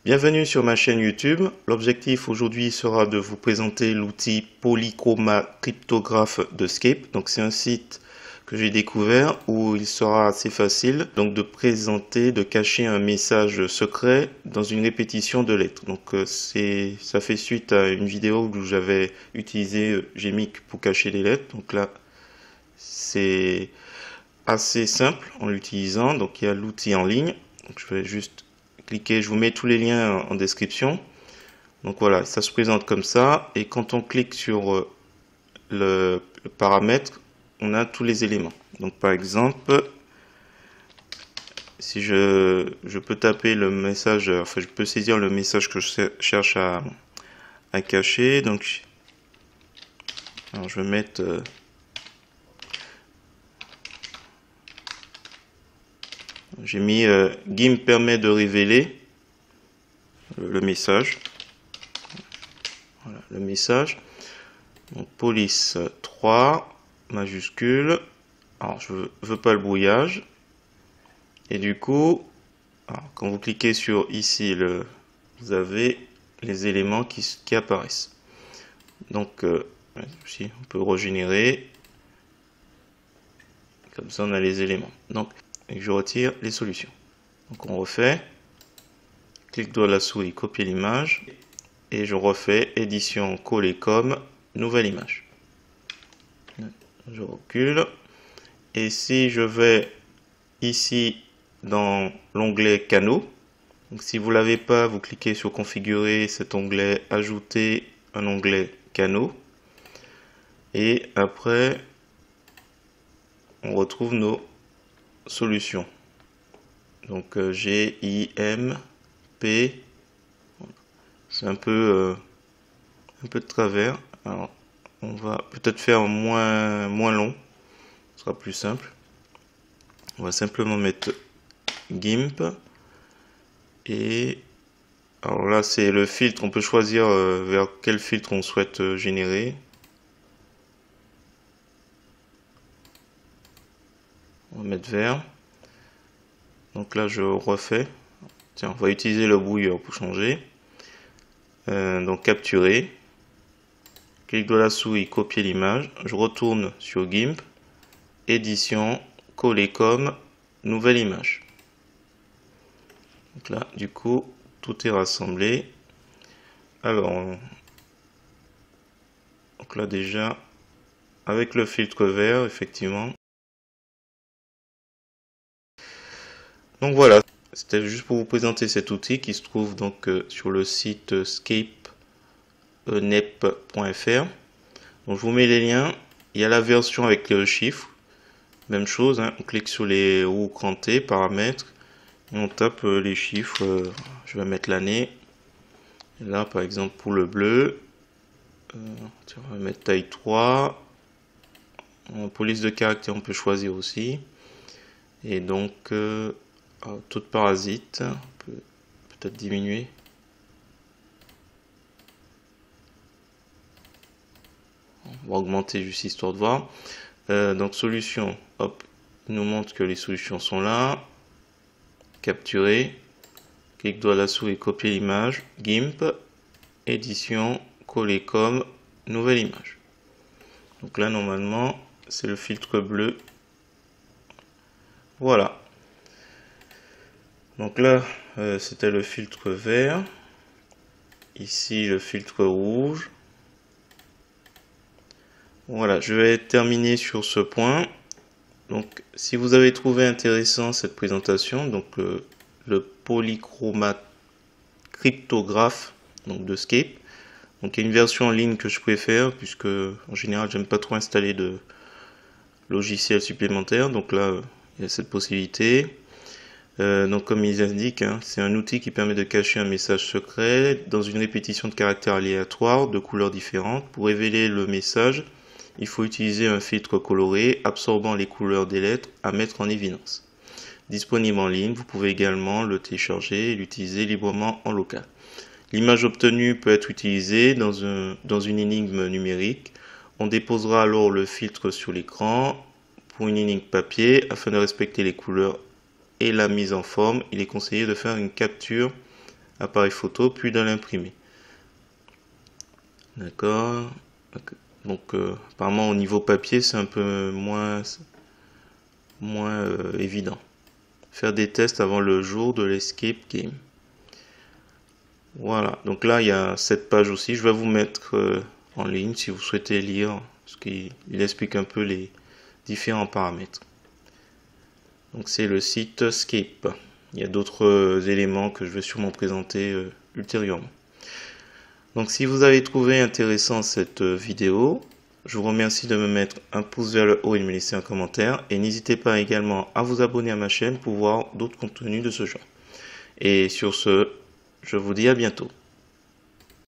Bienvenue sur ma chaîne YouTube. L'objectif aujourd'hui sera de vous présenter l'outil Polychroma Cryptographe de Scape. Donc c'est un site que j'ai découvert où il sera assez facile donc de présenter, de cacher un message secret dans une répétition de lettres. Donc ça fait suite à une vidéo où j'avais utilisé Gmic pour cacher les lettres. Donc là c'est assez simple en l'utilisant. Donc il y a l'outil en ligne. Donc, je vais juste cliquer, je vous mets tous les liens en description. Donc voilà, ça se présente comme ça. Et quand on clique sur le paramètre, on a tous les éléments. Donc par exemple, si je peux taper le message, enfin je peux saisir le message que je cherche à cacher. Donc alors je vais mettre j'ai mis GIMP permet de révéler le message. Voilà, le message. Donc police 3 majuscule. Alors je veux pas le brouillage. Et du coup, alors, quand vous cliquez sur ici, vous avez les éléments qui apparaissent. Donc ici, on peut régénérer. Comme ça, on a les éléments. Donc, et je retire les solutions. Donc on refait. Clic droit de la souris, copier l'image. Et je refais édition, coller comme, nouvelle image. Je recule. Et si je vais ici dans l'onglet canaux, donc si vous ne l'avez pas, vous cliquez sur configurer cet onglet, ajouter un onglet canaux. Et après, on retrouve nos solutions. Donc G, I, M, P. C'est un peu de travers. Alors, on va peut-être faire moins long. Ce sera plus simple. On va simplement mettre GIMP. Et alors là, c'est le filtre. On peut choisir vers quel filtre on souhaite générer. On va mettre vert. Donc là, je refais. Tiens, on va utiliser le brouilleur pour changer. Donc capturer. Clic de la souris, copier l'image. Je retourne sur GIMP. Édition, coller comme, nouvelle image. Donc là, du coup, tout est rassemblé. Alors, donc là déjà, avec le filtre vert, effectivement. Donc voilà, c'était juste pour vous présenter cet outil qui se trouve donc sur le site scapenep.fr. Donc je vous mets les liens. Il y a la version avec les chiffres. Même chose, hein, on clique sur les roues crantées, paramètres, et on tape les chiffres. Je vais mettre l'année. Là, par exemple, pour le bleu, on va mettre taille 3. En police de caractère, on peut choisir aussi. Et donc, toute parasite, on peut peut-être diminuer. On va augmenter juste histoire de voir. Donc solution, hop, il nous montre que les solutions sont là. Capturer, clic droit de la souris, copier l'image, GIMP, édition, coller comme, nouvelle image. Donc là normalement c'est le filtre bleu. Voilà. Donc là c'était le filtre vert. Ici le filtre rouge. Voilà, je vais terminer sur ce point. Donc, si vous avez trouvé intéressant cette présentation, donc le Polychroma Cryptographe donc de Scape. Donc, il y a une version en ligne que je préfère puisque en général, j'aime pas trop installer de logiciels supplémentaires. Donc là, il y a cette possibilité. Donc, comme ils indiquent, hein, c'est un outil qui permet de cacher un message secret dans une répétition de caractères aléatoires de couleurs différentes. Pour révéler le message, il faut utiliser un filtre coloré absorbant les couleurs des lettres à mettre en évidence. Disponible en ligne, vous pouvez également le télécharger et l'utiliser librement en local. L'image obtenue peut être utilisée dans une énigme numérique. On déposera alors le filtre sur l'écran. Pour une énigme papier, afin de respecter les couleurs et la mise en forme, il est conseillé de faire une capture appareil photo, puis de l'imprimer. D'accord. Donc apparemment au niveau papier c'est un peu moins évident. Faire des tests avant le jour de l'escape game. Voilà, donc là il y a cette page aussi, je vais vous mettre en ligne si vous souhaitez lire, parce qu'il explique un peu les différents paramètres. Donc c'est le site Scape. Il y a d'autres éléments que je vais sûrement présenter ultérieurement. Donc si vous avez trouvé intéressant cette vidéo, je vous remercie de me mettre un pouce vers le haut et de me laisser un commentaire. Et n'hésitez pas également à vous abonner à ma chaîne pour voir d'autres contenus de ce genre. Et sur ce, je vous dis à bientôt.